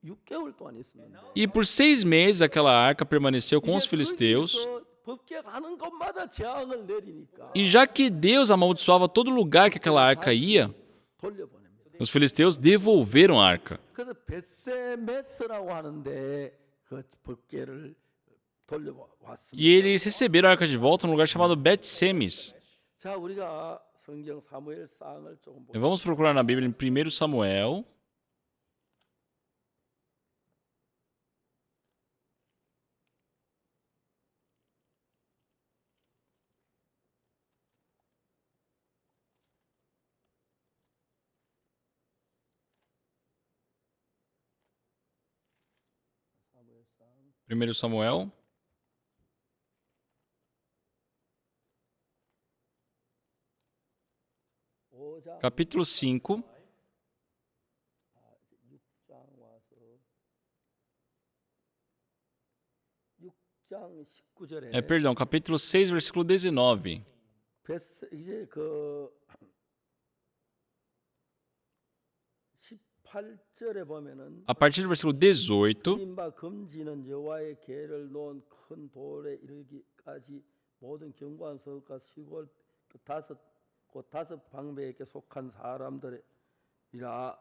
6개월 동안 있었는데 E por 6 meses aquela arca permaneceu com os filisteus. 법계가는 곳마다 재앙을 내리니까 E já que Deus amaldiçoava todo lugar que aquela arca ia, 돌려보냅니다. os filisteus devolveram a arca. 그래서 베세메스라고 하는데 그 법계를 돌려왔습니다. E eles receberam a arca de volta num lugar chamado Bet-Semes. 자, 우리가 성경 사무엘상을 조금 보자. Vamos procurar na Bíblia em 1 Samuel. Primeiro Samuel, capítulo 5, perdão, capítulo 6, versículo 19. 이제 그 18절에 보면은 A partir do versículo 18, 바 금지는 여호와의 계를 놓은 큰 돌에 이르기까지 모든 경관 서과 시골 그 다섯 방배에게 속한 사람들이라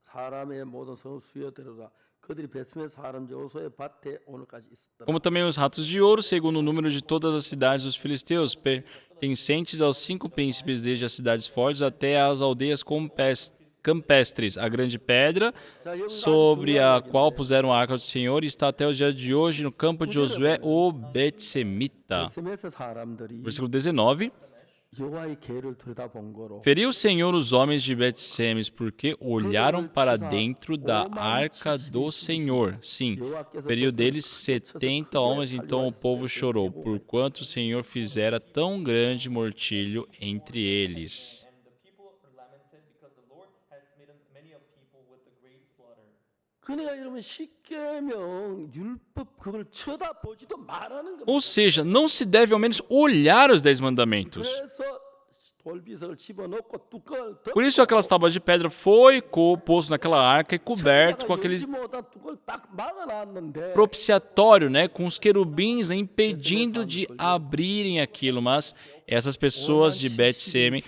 사람의 모든 성 수여대로다. 그들이 베스메 사람 여호수아의 밭에 오늘까지 있었더라. como também os ratos de ouro, segundo o número de todas as cidades dos filisteus, pertencentes aos 5 príncipes, desde as cidades fortes até as aldeias campestres, a grande pedra sobre a qual puseram a arca do Senhor, e está até os dias de hoje no campo de Josué, o Bet-Semita. 베스메스 사람들이 Versículo 19. 여호와의 계를 들여다본 거로 Feriu o Senhor os homens de Bet-Semes, porque olharam para dentro da arca do Senhor. Sim, feriu deles 70 homens, então o povo chorou, porquanto o Senhor fizera tão grande mortilho entre eles. 그러니까 여러분 십계명 율법 그걸 쳐다보지도 말하는 겁니다. Ou seja, não se deve ao menos olhar os 10 mandamentos. 그래서 돌빗을 집어넣고 뚜껑을 Por isso aquelas tábuas de pedra foi posto naquela arca e coberto com aquele 열지 못한 뚜껑을 딱 막아놨는데 propiciatório, né, com os querubins impedindo de abrirem aquilo, mas essas pessoas de Bet-Semes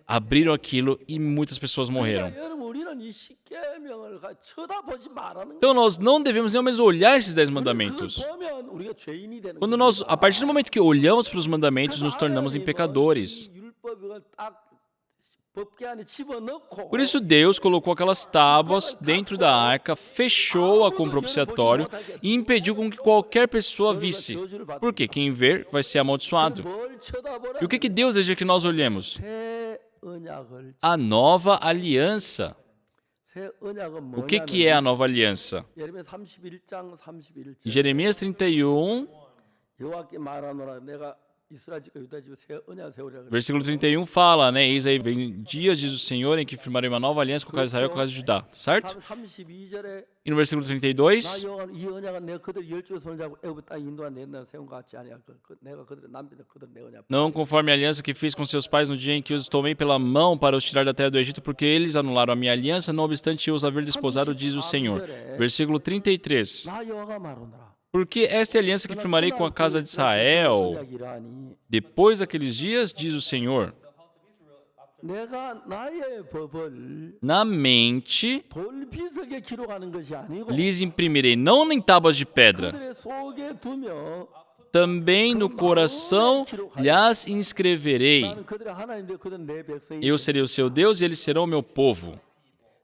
abriram aquilo e muitas pessoas morreram. 여러분 우리는 이 십계명을 쳐다보지 말하는 Então nós não devemos nem ao menos olhar esses 10 그걸 mandamentos. 보면 우리가 죄인이 되는 Quando nós, a partir do momento que olhamos para os mandamentos, nos tornamos em pecadores. 율법을 딱 법궤 안에 집어넣고 Por isso Deus colocou aquelas tábuas dentro da arca, fechou-a com propiciatório e impediu com que qualquer pessoa visse. Porque quem ver vai ser amaldiçoado. 뭘 쳐다보라 E o que Deus deseja que nós olhemos? 새 언약을 A nova aliança. 새 언약은 O que é a nova aliança? 예레미야 31장 31절 Em Jeremias 31, 여호와께 말하노라 내가 이스라엘 집과 유다 집에 새 언약을 세우리라. Versículo 31 fala, né? Eis aí vem dias, diz o Senhor, em que firmarei uma nova aliança com a casa de Israel e com a casa de Judá, certo? 32절에 E no versículo 나 32, 여호와는 이 언약은 내가 그들 열조의 손을 잡고 애굽 땅에 인도한 내 나라 세운 것 같지 아니할 내가 그들의 남편들 그들 내 언약. não conforme a aliança que fiz com seus pais no dia em que os tomei pela mão para os tirar da terra do Egito, porque eles anularam a minha aliança, não obstante eu os haver desposado, diz o Senhor. Versículo 33. 나 여호와가 말하노라. Porque esta é a aliança que firmarei com a casa de Israel. 언약이라니 Depois daqueles dias, diz o Senhor, 내가 나의 법을 na mente 돌비석에 기록하는 것이 아니고 lhes imprimirei, não em tábuas de pedra, 그들의 속에 두며 também no coração lhes inscreverei. 나는 그들의 하나님인데 그들은 내 백성이. Eu serei o seu Deus e eles serão o meu povo.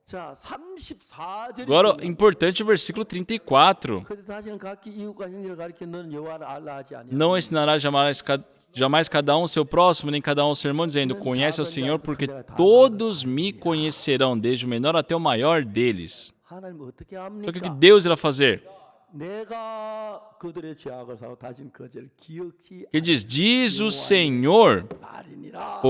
자, 34절이 Agora, importante o versículo 34. 그들 다시는 각기 이웃과 형제를 가리켜 너는 여호와를 알라 하지 아니하니. Não ensinará jamais cada um seu próximo, nem cada um seu irmão, dizendo, conhece ao Senhor, porque todos me conhecerão, desde o menor até o maior deles. 하나님 어떻게 Então, o que 합니까? Deus irá fazer? 내가 그들의 죄악을 사고 다시는 그 죄를 기억지 Ele diz o Senhor, 아니니라.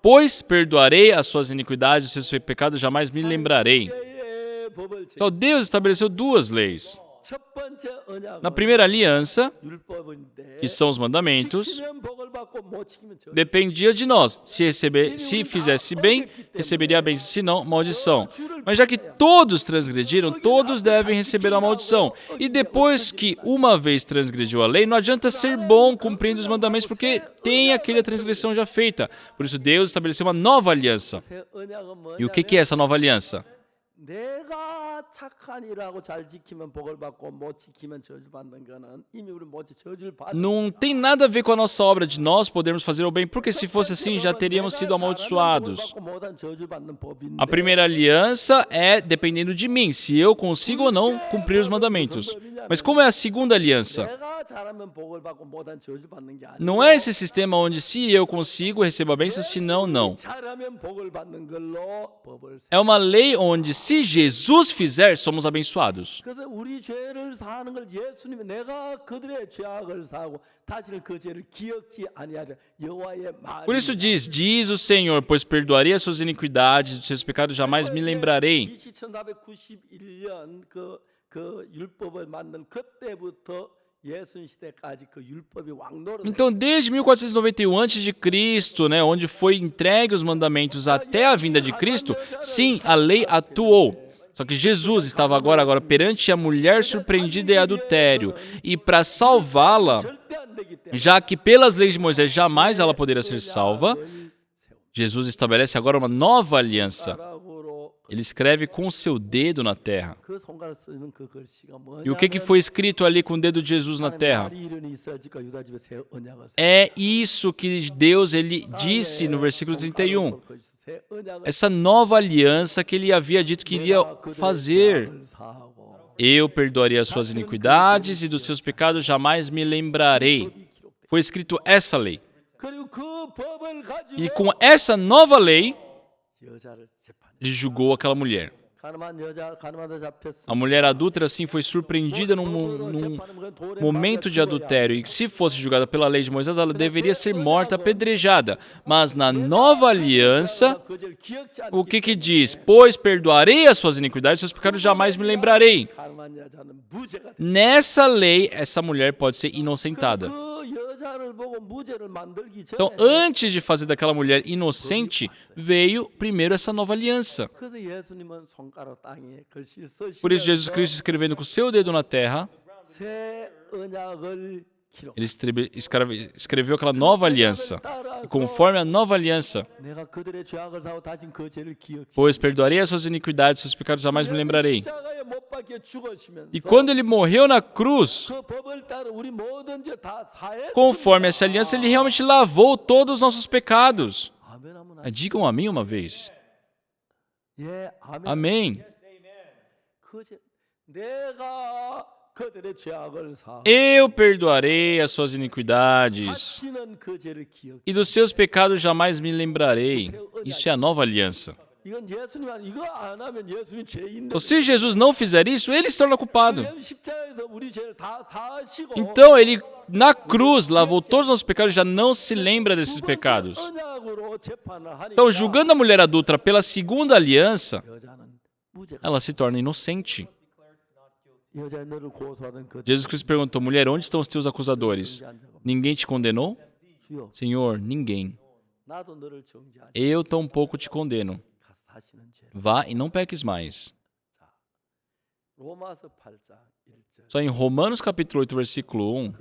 pois perdoarei as suas iniquidades, os seus pecados jamais me lembrarei. 의 법을 Então, Deus estabeleceu duas leis. 첫 번째 언약은 Na primeira aliança, 율법인데 que são os mandamentos, 지키면 복을 받고 못 지키면 저. dependia de nós. Se fizesse bem, receberia a bênção, se não, maldição. Mas já que todos transgrediram, todos devem receber a maldição. E depois que uma vez transgrediu a lei, não adianta ser bom cumprindo os mandamentos, porque tem aquela transgressão já feita. Por isso Deus estabeleceu uma nova aliança. 새 언약은 E o 뭐냐면 que é essa nova aliança? 내가 착한 일하고 잘 지키면 복을 받고 못 지키면 저주 받는 거는 이미 우리 모두 저주를 받은. Não tem nada a ver com a nossa obra de nós podermos fazer o bem, porque se fosse assim já teríamos sido amaldiçoados. A primeira aliança é dependendo de mim, se eu consigo ou não cumprir os mandamentos. Mas como é a segunda aliança? Não é esse sistema onde se eu consigo, recebo a bênção, se não, não. É uma lei onde se Jesus fizer, somos abençoados. 그래서 우리 죄를 사하는 걸 예수님이 내가 그들의 죄악을 사하고 다시는 그 죄를 기억지 아니하리라 여호와의 말. Por isso diz o Senhor, pois perdoarei as suas iniquidades, os seus pecados jamais me lembrarei. BC 1491년 그 율법을 만든 그때부터 예수님 시대까지 그 율법이 왕노릇. Então, desde 1491 a.C., né, onde foi entregue os mandamentos até a vinda de Cristo, sim, a lei atuou. Só que Jesus estava agora perante a mulher surpreendida em adultério. E para salvá-la, já que pelas leis de Moisés jamais ela poderia ser salva, Jesus estabelece agora uma nova aliança. Ele escreve com o seu dedo na terra. 그 손가락 쓰는 그 글씨가 E o que foi escrito ali com o dedo de Jesus na terra? É isso que Deus ele disse no versículo 31. Essa nova aliança que ele havia dito que iria fazer. Eu perdoarei as suas iniquidades e dos seus pecados jamais me lembrarei. Foi escrito essa lei. E com essa nova lei, ele julgou aquela mulher. A mulher adúltera, assim, foi surpreendida num momento de adultério. E se fosse julgada pela lei de Moisés, ela deveria ser morta, apedrejada. Mas na nova aliança, o que diz? Pois perdoarei as suas iniquidades, seus pecados jamais me lembrarei. Nessa lei, essa mulher pode ser inocentada. Então, antes de fazer daquela mulher inocente, veio primeiro essa nova aliança. Por isso, Jesus Cristo, escrevendo com o seu dedo na terra, ele escreveu aquela nova aliança. E conforme a nova aliança, pois perdoarei as suas iniquidades, seus pecados jamais me lembrarei. E quando ele morreu na cruz, conforme essa aliança, ele realmente lavou todos os nossos pecados. Digam amém uma vez. Amém. Eu perdoarei as suas iniquidades e dos seus pecados jamais me lembrarei. Isso é a nova aliança. Então, se Jesus não fizer isso, ele se torna culpado. 십자가에서 우리 죄를 다 사하시고 Então ele na cruz lavou todos os nossos pecados e já não se lembra desses pecados. 언약으로 재판을 하니까 Então, julgando a mulher adulta pela segunda aliança, 여자는 무죄가 ela se torna inocente. 여자 너를 고소하던 그 Jesus Cristo perguntou, mulher, onde estão os teus acusadores? 정죄한 자가 Ninguém te condenou? 주여 Senhor, ninguém. 나도 너를 정죄하니 Eu tampouco te condeno. 가서 다시는 죄. Vá e não peques mais. 로마서 8장 1절. Só em Romanos capítulo 8, versículo 1.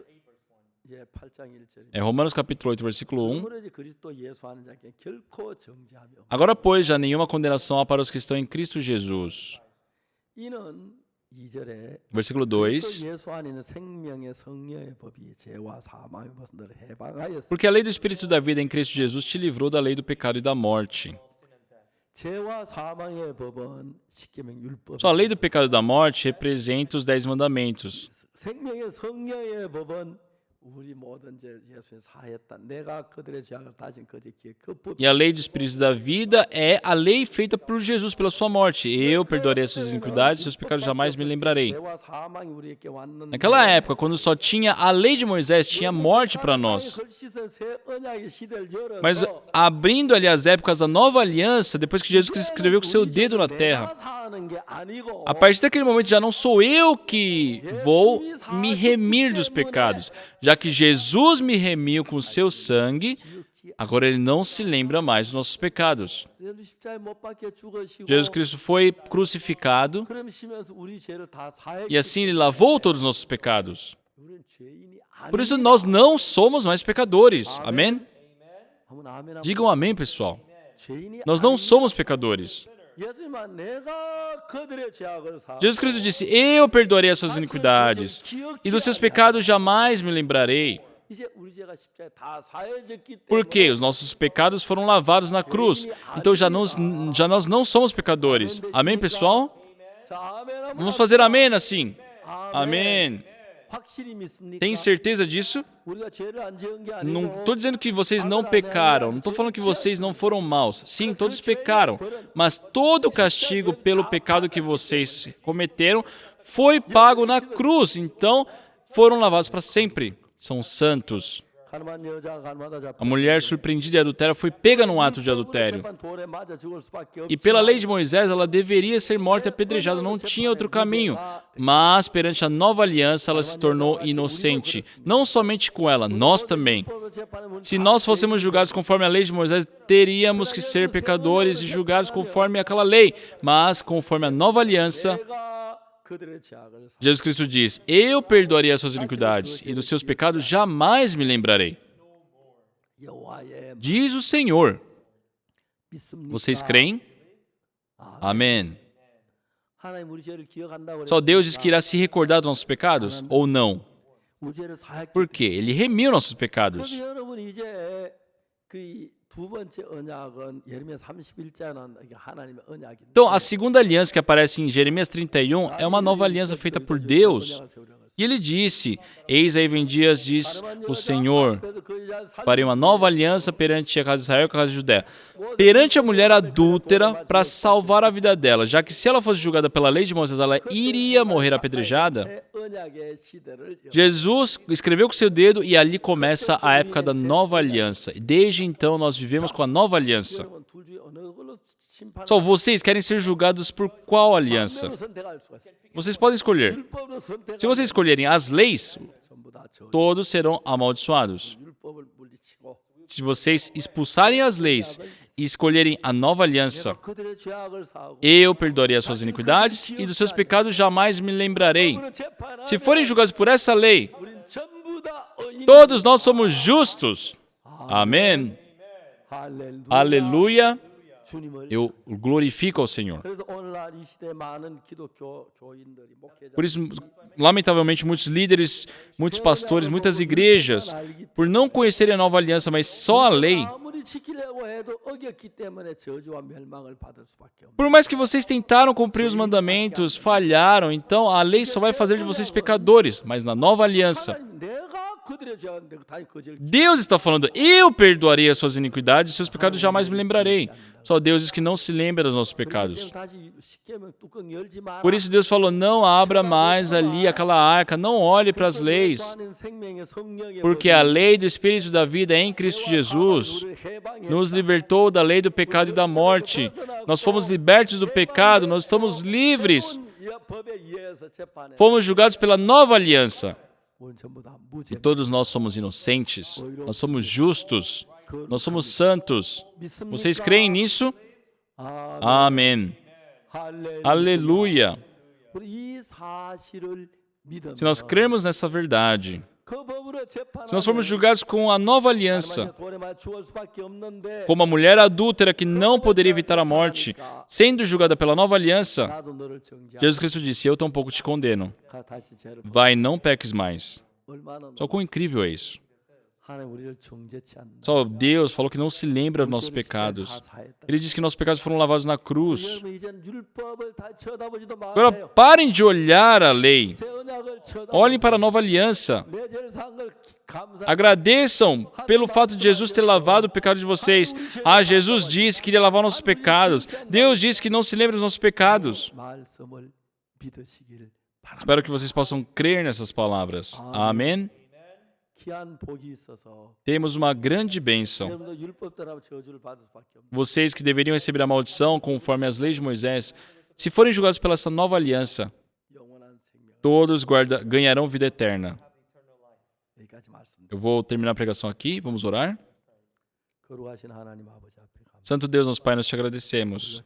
예, 8장 1절. É Romanos capítulo 8, versículo 1. 그러므로 이제 그리스도 예수 아는 자께 결코 정죄함이 없다. Agora, pois, já nenhuma condenação há para os que estão em Cristo Jesus. 이는 2절에 Versículo 2. 예수 안에 있는 생명의 성령의 법이 죄와 사망의 것을 너를 해방하였으니 Porque a lei do Espírito da vida em Cristo Jesus te livrou da lei do pecado e da morte. 죄와 사망의 법은 십계명 율법. Só a lei do pecado e da morte representa os 10 mandamentos. 생명의 성령의 법은 우리 모든 죄를 예수에 사했다. 내가 그들의 죄악을 다신 그제 기회 그 법. E a lei do Espírito da vida é a lei feita por Jesus pela sua morte. Eu perdoarei as suas iniquidades, seus pecados jamais me lembrarei. 죄와 사망이 우리에게 왔는데 Naquela época, quando só tinha a lei de Moisés, tinha morte para nós. Mas abrindo ali as épocas da nova aliança, depois que Jesus Cristo escreveu com seu dedo na terra, a partir daquele momento já não sou eu que vou me remir dos pecados. Já que Jesus me remiu com o seu sangue, agora ele não se lembra mais dos nossos pecados. Jesus Cristo foi crucificado e assim ele lavou todos os nossos pecados. Por isso nós não somos mais pecadores. Amém? Digam amém, pessoal. Nós não somos pecadores. Jesus Cristo disse, eu perdoarei as suas iniquidades e dos seus pecados jamais me lembrarei. Porque os nossos pecados foram lavados na cruz. Então já nós não somos pecadores. Amém, pessoal? Vamos fazer amém assim. Amém. Tem certeza disso? Não estou dizendo que vocês não pecaram. Não estou falando que vocês não foram maus. Sim, todos pecaram. Mas todo o castigo pelo pecado que vocês cometeram foi pago na cruz. Então, foram lavados para sempre. São santos. A mulher surpreendida e adultéria foi pega num ato de adultério. E pela lei de Moisés, ela deveria ser morta e apedrejada, não tinha outro caminho. Mas, perante a nova aliança, ela se tornou inocente. Não somente com ela, nós também. Se nós fôssemos julgados conforme a lei de Moisés, teríamos que ser pecadores e julgados conforme aquela lei. Mas, conforme a nova aliança, Jesus Cristo diz, eu perdoarei as suas iniquidades e dos seus pecados jamais me lembrarei. Diz o Senhor. Vocês creem? Amém. Só Deus diz que irá se recordar dos nossos pecados? Ou não? Por quê? Ele remiu nossos pecados. Então, a segunda aliança que aparece em Jeremias 31 é uma nova aliança feita por Deus. E ele disse, eis aí vem dias, diz o Senhor, farei uma nova aliança perante a casa de Israel e a casa de Judá. Perante a mulher adúltera, para salvar a vida dela, já que se ela fosse julgada pela lei de Moisés, ela iria morrer apedrejada. Jesus escreveu com seu dedo e ali começa a época da nova aliança. Desde então, nós vivemos com a nova aliança. Só vocês querem ser julgados por qual aliança? Vocês podem escolher. Se vocês escolherem as leis, todos serão amaldiçoados. Se vocês expulsarem as leis e escolherem a nova aliança, eu perdoarei as suas iniquidades e dos seus pecados jamais me lembrarei. Se forem julgados por essa lei, todos nós somos justos. Amém. Aleluia. Eu glorifico ao Senhor. Por isso, lamentavelmente, muitos líderes, muitos pastores, muitas igrejas, por não conhecerem a nova aliança, mas só a lei, por mais que vocês tentaram cumprir os mandamentos, falharam, então a lei só vai fazer de vocês pecadores. Mas na nova aliança, 그들의 죄악은 내가 다시 거절. Deus está falando, eu perdoarei as suas iniquidades e seus pecados jamais me lembrarei. Só Deus diz que não se lembra dos nossos pecados. 다시 쉽게 하면 뚜껑 열지 마라. Por isso Deus falou, não abra mais ali aquela arca, não olhe para as leis, porque a lei do Espírito da vida em Cristo Jesus nos libertou da lei do pecado e da morte. Nós fomos libertos do pecado, nós estamos livres. Fomos julgados pela nova aliança. E todos nós somos inocentes, nós somos justos, nós somos santos. Vocês creem nisso? Amém. Aleluia. Se nós crermos nessa verdade, se nós formos julgados com a nova aliança, como a mulher adúltera que não poderia evitar a morte, sendo julgada pela nova aliança, Jesus Cristo disse, eu tampouco te condeno. Vai, não peques mais. Só quão incrível é isso. Só Deus falou que não se lembra dos nossos pecados. Ele disse que nossos pecados foram lavados na cruz. Agora parem de olhar a lei. Olhem para a nova aliança. Agradeçam pelo fato de Jesus ter lavado o pecado de vocês. Ah, Jesus disse que iria lavar nossos pecados. Deus disse que não se lembra dos nossos pecados. Espero que vocês possam crer nessas palavras. Amém? Temos uma grande bênção. Vocês que deveriam receber a maldição conforme as leis de Moisés, se forem julgados pela essa nova aliança, todos ganharão vida eterna. Eu vou terminar a pregação aqui, vamos orar. Santo Deus, nosso Pai, nós te agradecemos.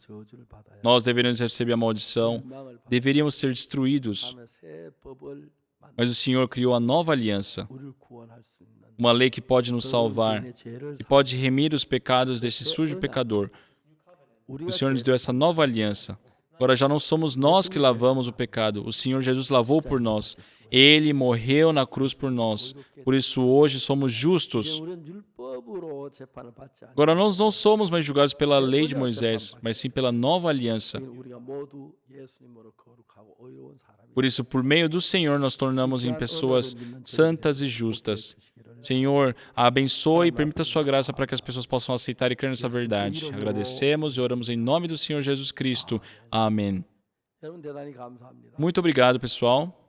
Nós deveríamos receber a maldição, deveríamos ser destruídos, mas o Senhor criou a nova aliança, uma lei que pode nos salvar, que pode remir os pecados deste sujo pecador. O Senhor nos deu essa nova aliança. Agora já não somos nós que lavamos o pecado, o Senhor Jesus lavou por nós. Ele morreu na cruz por nós. Por isso hoje somos justos. Agora nós não somos mais julgados pela lei de Moisés, mas sim pela nova aliança. Por isso, por meio do Senhor, nós tornamos em pessoas santas e justas. Senhor, abençoe e permita a sua graça para que as pessoas possam aceitar e crer nessa verdade. Agradecemos e oramos em nome do Senhor Jesus Cristo. Amém. Muito obrigado, pessoal.